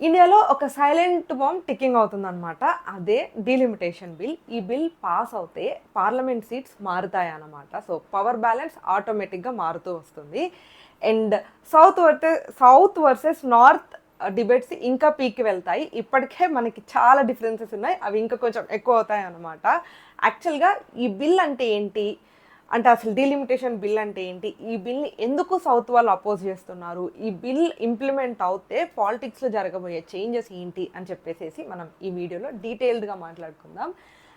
ఇండియాలో ఒక silent bomb ticking అవుతుందన్నమాట. అదే డీలిమిటేషన్ బిల్. ఈ బిల్ పాస్ అవుతే పార్లమెంట్ సీట్స్ మారుతాయన్నమాట. సో పవర్ బ్యాలెన్స్ ఆటోమేటిక్గా మారుతూ వస్తుంది. And south versus north debates ఇంకా పీక్కి వెళ్తాయి. ఇప్పటికే మనకి చాలా డిఫరెన్సెస్ ఉన్నాయి, అవి ఇంకా కొంచెం ఎక్కువ అవుతాయి అన్నమాట. యాక్చువల్గా ఈ బిల్ అంటే ఏంటి, అంటే అసలు డీలిమిటేషన్ బిల్ అంటే ఏంటి, ఈ బిల్ని ఎందుకు సౌత్ వాళ్ళు అపోజ్ చేస్తున్నారు, ఈ బిల్ ఇంప్లిమెంట్ అవుతే పాలిటిక్స్లో జరగబోయే చేంజెస్ ఏంటి అని చెప్పేసి మనం ఈ వీడియోలో డీటెయిల్డ్గా మాట్లాడుకుందాం.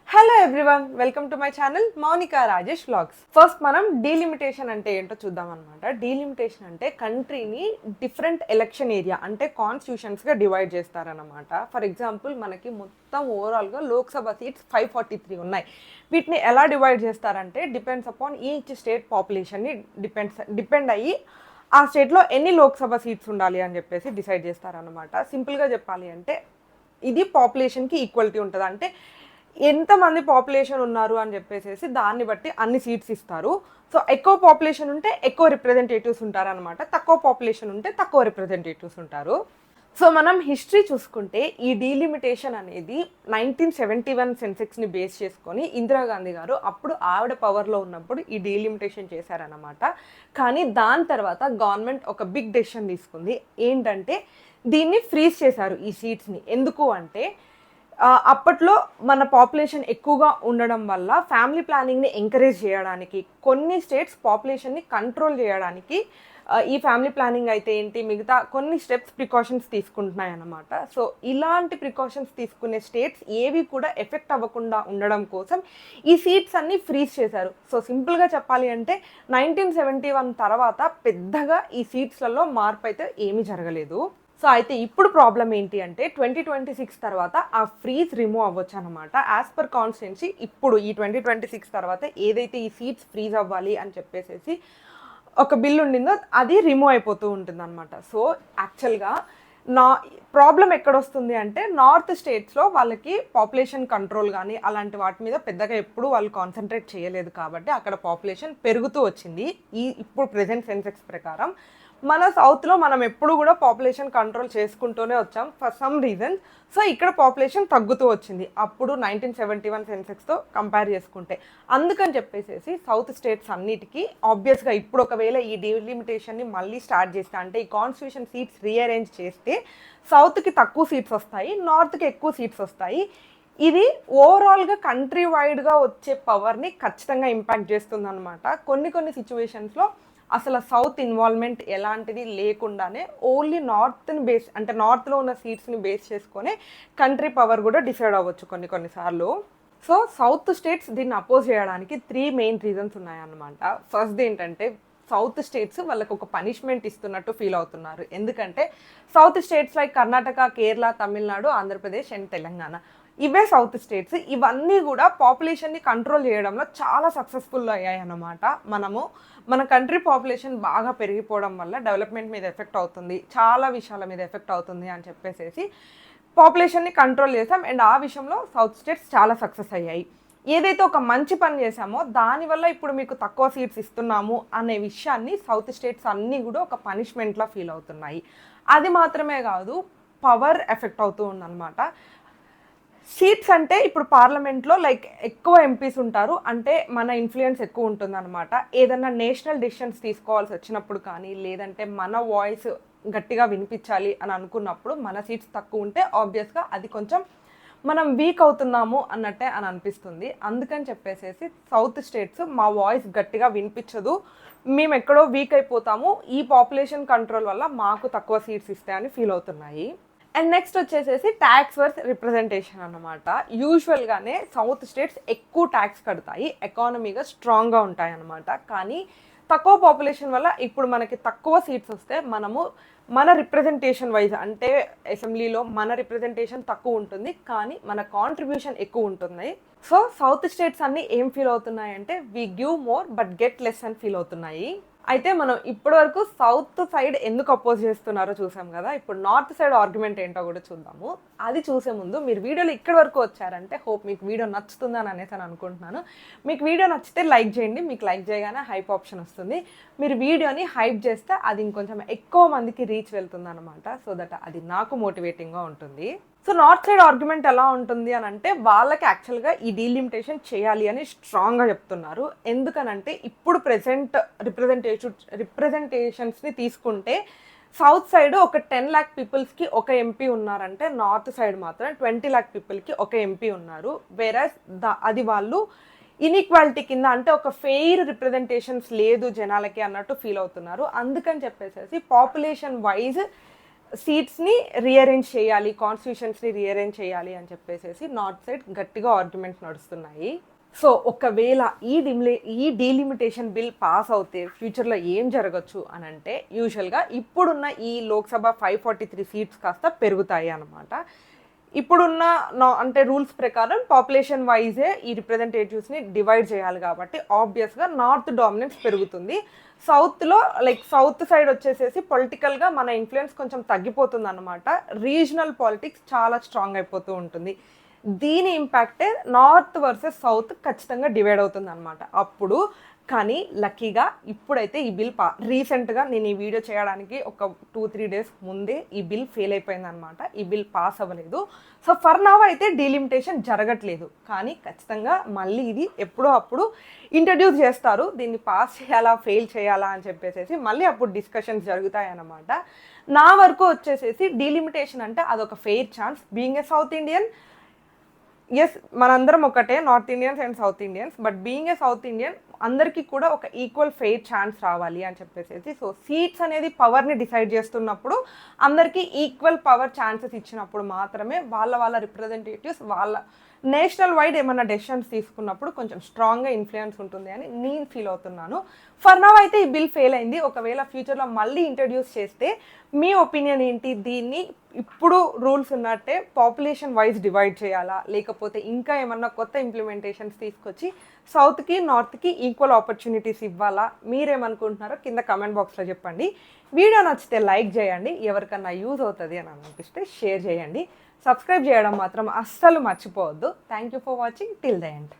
Hello everyone, welcome to my channel Mounika Rajesh vlogs. First మనం డీలిమిటేషన్ అంటే ఏంటో చూద్దాం అనమాట. డీలిమిటేషన్ అంటే కంట్రీని డిఫరెంట్ ఎలక్షన్ ఏరియా అంటే కాన్స్టిట్యూషన్స్గా డివైడ్ చేస్తారనమాట. ఫర్ ఎగ్జాంపుల్ మనకి మొత్తం ఓవరాల్గా లోక్సభ సీట్స్ 543 ఉన్నాయి. వీటిని ఎలా డివైడ్ చేస్తారంటే డిపెండ్స్ అపాన్ ఈచ్ స్టేట్ పాపులేషన్ని డిపెండ్ అయ్యి ఆ స్టేట్లో ఎన్ని లోక్సభ సీట్స్ ఉండాలి అని చెప్పేసి డిసైడ్ చేస్తారనమాట. సింపుల్గా చెప్పాలి అంటే ఇది పాపులేషన్కి ఈక్వాలిటీ ఉంటుంది. అంటే ఎంతమంది పాపులేషన్ ఉన్నారు అని చెప్పేసి దాన్ని బట్టి అన్ని సీట్స్ ఇస్తారు. సో ఎక్కువ పాపులేషన్ ఉంటే ఎక్కువ రిప్రజెంటేటివ్స్ ఉంటారనమాట, తక్కువ పాపులేషన్ ఉంటే తక్కువ రిప్రజెంటేటివ్స్ ఉంటారు. సో మనం హిస్టరీ చూసుకుంటే ఈ డీలిమిటేషన్ అనేది 1971 సెన్సెక్స్ని బేస్ చేసుకొని ఇందిరాగాంధీ గారు అప్పుడు ఆవిడ పవర్లో ఉన్నప్పుడు ఈ డీలిమిటేషన్ చేశారనమాట. కానీ దాని తర్వాత గవర్నమెంట్ ఒక బిగ్ డెసిషన్ తీసుకుంది. ఏంటంటే దీన్ని ఫ్రీజ్ చేశారు ఈ సీట్స్ని. ఎందుకు అంటే అప్పట్లో మన పాపులేషన్ ఎక్కువగా ఉండడం వల్ల ఫ్యామిలీ ప్లానింగ్ని ఎంకరేజ్ చేయడానికి, కొన్ని స్టేట్స్ పాపులేషన్ని కంట్రోల్ చేయడానికి ఈ ఫ్యామిలీ ప్లానింగ్ అయితే ఏంటి మిగతా కొన్ని స్టెప్స్ ప్రికాషన్స్ తీసుకుంటున్నాయి అన్నమాట. సో ఇలాంటి ప్రికాషన్స్ తీసుకునే స్టేట్స్ ఏవి కూడా ఎఫెక్ట్ అవ్వకుండా ఉండడం కోసం ఈ సీట్స్ అన్ని ఫ్రీజ్ చేశారు. సో సింపుల్గా చెప్పాలి అంటే 1971 తర్వాత పెద్దగా ఈ సీట్స్లలో మార్పు అయితే ఏమీ జరగలేదు. సో అయితే ఇప్పుడు ప్రాబ్లం ఏంటి అంటే 2026 తర్వాత ఆ ఫ్రీజ్ రిమూవ్ అవ్వచ్చు అనమాట. యాజ్ పర్ కాన్స్టిట్యున్సీ ఇప్పుడు ఈ 2026 తర్వాత ఏదైతే ఈ సీట్స్ ఫ్రీజ్ అవ్వాలి అని చెప్పేసి ఒక బిల్ ఉండిందో అది రిమూవ్ అయిపోతూ ఉంటుంది అనమాట. సో యాక్చువల్గా నా ప్రాబ్లం ఎక్కడొస్తుంది అంటే నార్త్ స్టేట్స్లో వాళ్ళకి పాపులేషన్ కంట్రోల్ కానీ అలాంటి వాటి మీద పెద్దగా ఎప్పుడు వాళ్ళు కాన్సన్ట్రేట్ చేయలేదు కాబట్టి అక్కడ పాపులేషన్ పెరుగుతూ వచ్చింది ఇప్పుడు ప్రెజెంట్ సెన్సెక్స్ ప్రకారం. మన సౌత్లో మనం ఎప్పుడు కూడా పాపులేషన్ కంట్రోల్ చేసుకుంటూనే వచ్చాం ఫర్ సమ్ రీజన్. సో ఇక్కడ పాపులేషన్ తగ్గుతూ వచ్చింది అప్పుడు 1971 సెన్సెక్స్తో కంపేర్ చేసుకుంటే. అందుకని చెప్పేసి సౌత్ స్టేట్స్ అన్నిటికీ ఆబ్వియస్గా ఇప్పుడు ఒకవేళ ఈ డీలిమిటేషన్ని మళ్ళీ స్టార్ట్ చేస్తే అంటే ఈ కాన్స్టిట్యూషన్ సీట్స్ రీఅరేంజ్ చేస్తే సౌత్కి తక్కువ సీట్స్ వస్తాయి, నార్త్కి ఎక్కువ సీట్స్ వస్తాయి. ఇది ఓవరాల్గా కంట్రీ వైడ్గా వచ్చే పవర్ని ఖచ్చితంగా ఇంపాక్ట్ చేస్తుంది అనమాట. కొన్ని సిచ్యువేషన్స్లో అసలు సౌత్ ఇన్వాల్వ్మెంట్ ఎలాంటిది లేకుండానే ఓన్లీ నార్త్ని బేస్ అంటే నార్త్లో ఉన్న సీట్స్ని బేస్ చేసుకొని కంట్రీ పవర్ కూడా డిసైడ్ అవ్వచ్చు కొన్నిసార్లు. సో సౌత్ స్టేట్స్ దీన్ని అపోజ్ చేయడానికి 3 మెయిన్ రీజన్స్ ఉన్నాయన్నమాట. ఫస్ట్ ఏంటంటే సౌత్ స్టేట్స్ వాళ్ళకు ఒక పనిష్మెంట్ ఇస్తున్నట్టు ఫీల్ అవుతున్నారు. ఎందుకంటే south states like Karnataka, Kerala, Tamil Nadu, Andhra Pradesh and Telangana ఇవే సౌత్ స్టేట్స్. ఇవన్నీ కూడా పాపులేషన్ని కంట్రోల్ చేయడంలో చాలా సక్సెస్ఫుల్ అయ్యాయి అన్నమాట. మన కంట్రీ పాపులేషన్ బాగా పెరిగిపోవడం వల్ల డెవలప్మెంట్ మీద ఎఫెక్ట్ అవుతుంది, చాలా విషయాల మీద ఎఫెక్ట్ అవుతుంది అని చెప్పేసి పాపులేషన్ని కంట్రోల్ చేసాం. అండ్ ఆ విషయంలో సౌత్ స్టేట్స్ చాలా సక్సెస్ అయ్యాయి. ఏదైతే ఒక మంచి పని చేశామో దానివల్ల ఇప్పుడు మీకు తక్కువ సీట్స్ ఇస్తున్నాము అనే విషయాన్ని సౌత్ స్టేట్స్ అన్నీ కూడా ఒక పనిష్మెంట్లా ఫీల్ అవుతున్నాయి. అది మాత్రమే కాదు, పవర్ ఎఫెక్ట్ అవుతూ ఉందన్నమాట. సీట్స్ అంటే ఇప్పుడు పార్లమెంట్లో లైక్ ఎక్కువ ఎంపీస్ ఉంటారు అంటే మన ఇన్ఫ్లుయెన్స్ ఎక్కువ ఉంటుంది అనమాట. ఏదన్నా నేషనల్ డెసిషన్స్ తీసుకోవాల్సి వచ్చినప్పుడు కానీ లేదంటే మన వాయిస్ గట్టిగా వినిపించాలి అని అనుకున్నప్పుడు మన సీట్స్ తక్కువ ఉంటే ఆబ్వియస్గా అది కొంచెం మనం వీక్ అవుతున్నాము అన్నట్టే అని అనిపిస్తుంది. అందుకని చెప్పేసి సౌత్ స్టేట్స్ మా వాయిస్ గట్టిగా వినిపించదు, మేము ఎక్కడో వీక్ అయిపోతాము, ఈ పాపులేషన్ కంట్రోల్ వల్ల మాకు తక్కువ సీట్స్ ఇస్తాయని ఫీల్ అవుతున్నాయి. అండ్ నెక్స్ట్ వచ్చేసేసి ట్యాక్స్ వర్స్ రిప్రజెంటేషన్ అన్నమాట. యూజువల్గానే సౌత్ స్టేట్స్ ఎక్కువ ట్యాక్స్ కడతాయి, ఎకానమీగా స్ట్రాంగ్గా ఉంటాయి అన్నమాట. కానీ తక్కువ పాపులేషన్ వల్ల ఇప్పుడు మనకి తక్కువ సీట్స్ వస్తే మన రిప్రజెంటేషన్ వైజ్ అంటే అసెంబ్లీలో మన రిప్రజెంటేషన్ తక్కువ ఉంటుంది కానీ మన కాంట్రిబ్యూషన్ ఎక్కువ ఉంటుంది. సో సౌత్ స్టేట్స్ అన్నీ ఏం ఫీల్ అవుతున్నాయి అంటే we give more but get less అని ఫీల్ అవుతున్నాయి. అయితే మనం ఇప్పటివరకు సౌత్ సైడ్ ఎందుకు అపోజ్ చేస్తున్నారో చూసాం కదా. ఇప్పుడు నార్త్ సైడ్ ఆర్గ్యుమెంట్ ఏంటో కూడా చూద్దాము. అది చూసే ముందు మీరు వీడియోలో ఇక్కడి వరకు వచ్చారంటే హోప్ మీకు వీడియో నచ్చుతుందని అనేసి అని అనుకుంటున్నాను. మీకు వీడియో నచ్చితే లైక్ చేయండి. మీకు లైక్ చేయగానే హైప్ ఆప్షన్ వస్తుంది. మీరు వీడియోని హైప్ చేస్తే అది ఇంకొంచెం ఎక్కువ మందికి రీచ్ వెళ్తుంది అనమాట. సో దట్ అది నాకు మోటివేటింగ్గా ఉంటుంది. సో నార్త్ సైడ్ ఆర్గ్యుమెంట్ ఎలా ఉంటుంది అని అంటే వాళ్ళకి యాక్చువల్గా ఈ డీలిమిటేషన్ చేయాలి అని స్ట్రాంగ్గా చెప్తున్నారు. ఎందుకనంటే ఇప్పుడు ప్రెసెంట్ రిప్రజెంటేషన్స్ని తీసుకుంటే సౌత్ సైడ్ ఒక 10 lakh పీపుల్స్కి ఒక ఎంపీ ఉన్నారంటే నార్త్ సైడ్ మాత్రం 20 lakh పీపుల్కి ఒక ఎంపీ ఉన్నారు. వేరస్ అది వాళ్ళు ఇన్ఈక్వాలిటీ కింద అంటే ఒక ఫెయిర్ రిప్రజెంటేషన్స్ లేదు జనాలకి అన్నట్టు ఫీల్ అవుతున్నారు. అందుకని చెప్పేసి పాపులేషన్ వైజ్ సీట్స్ని రీఅరేంజ్ చేయాలి, కాన్స్టిట్యూషన్స్ని రీఅరేంజ్ చేయాలి అని చెప్పేసి నార్త్ సైడ్ గట్టిగా ఆర్గ్యుమెంట్స్ నడుస్తున్నాయి. సో ఒకవేళ ఈ డీలిమిటేషన్ బిల్ పాస్ అవుతే ఫ్యూచర్లో ఏం జరగచ్చు అని అంటే యూజువల్గా ఇప్పుడున్న ఈ లోక్సభ 543 సీట్స్ కాస్త పెరుగుతాయి అన్నమాట. ఇప్పుడున్న అంటే రూల్స్ ప్రకారం పాపులేషన్ వైజే ఈ రిప్రజెంటేటివ్స్ని డివైడ్ చేయాలి కాబట్టి ఆబ్వియస్గా నార్త్ డామినెన్స్ పెరుగుతుంది. సౌత్లో సౌత్ సైడ్ వచ్చేసేసి పొలిటికల్గా మన ఇన్ఫ్లుయెన్స్ కొంచెం తగ్గిపోతుంది అనమాట. రీజనల్ పాలిటిక్స్ చాలా స్ట్రాంగ్ అయిపోతూ ఉంటుంది. దీని ఇంపాక్టే నార్త్ వర్సెస్ సౌత్ ఖచ్చితంగా డివైడ్ అవుతుంది అనమాట. అప్పుడు కానీ లక్కీగా ఇప్పుడైతే ఈ బిల్ రీసెంట్గా నేను ఈ వీడియో చేయడానికి ఒక 2-3 days ముందే ఈ బిల్ ఫెయిల్ అయిపోయింది అనమాట. ఈ బిల్ పాస్ అవ్వలేదు. సో ఫర్ నవ్ అయితే డీలిమిటేషన్ జరగట్లేదు. కానీ ఖచ్చితంగా మళ్ళీ ఇది ఎప్పుడో అప్పుడు ఇంట్రడ్యూస్ చేస్తారు. దీన్ని పాస్ చేయాలా ఫెయిల్ చేయాలా అని చెప్పేసి మళ్ళీ అప్పుడు డిస్కషన్స్ జరుగుతాయి అన్నమాట. నా వరకు వచ్చేసేసి డీలిమిటేషన్ అంటే అదొక fair chance. Being a south Indian, yes మనందరం ఒకటే, north Indians and south Indians, but being a south Indian అందరికీ కూడా ఒక ఈక్వల్ ఫెయిర్ ఛాన్స్ రావాలి అని చెప్పేసి. సో సీట్స్ అనేది పవర్ని డిసైడ్ చేస్తున్నప్పుడు అందరికీ ఈక్వల్ పవర్ ఛాన్సెస్ ఇచ్చినప్పుడు మాత్రమే వాళ్ళ రిప్రజెంటేటివ్స్ వాళ్ళ నేషనల్ వైడ్ ఏమైనా డెసిషన్స్ తీసుకున్నప్పుడు కొంచెం స్ట్రాంగ్గా ఇన్ఫ్లుయెన్స్ ఉంటుంది అని నేను ఫీల్ అవుతున్నాను. ఫర్ నవ్ అయితే ఈ బిల్ ఫెయిల్ అయింది. ఒకవేళ ఫ్యూచర్లో మళ్ళీ ఇంట్రడ్యూస్ చేస్తే మీ ఒపీనియన్ ఏంటి? దీన్ని ఇప్పుడు రూల్స్ ఉన్నట్టే పాపులేషన్ వైజ్ డివైడ్ చేయాలా, లేకపోతే ఇంకా ఏమన్నా కొత్త ఇంప్లిమెంటేషన్స్ తీసుకొచ్చి సౌత్కి నార్త్కి ఈక్వల్ ఆపర్చునిటీస్ ఇవ్వాలా? మీరేమనుకుంటున్నారో కింద కమెంట్ బాక్స్లో చెప్పండి. వీడియో నచ్చితే లైక్ చేయండి. ఎవరికన్నా యూజ్ అవుతుంది అని అనిపిస్తే షేర్ చేయండి. సబ్స్క్రైబ్ చేయడం మాత్రం అస్సలు మర్చిపోవద్దు. Thank you for watching till the end.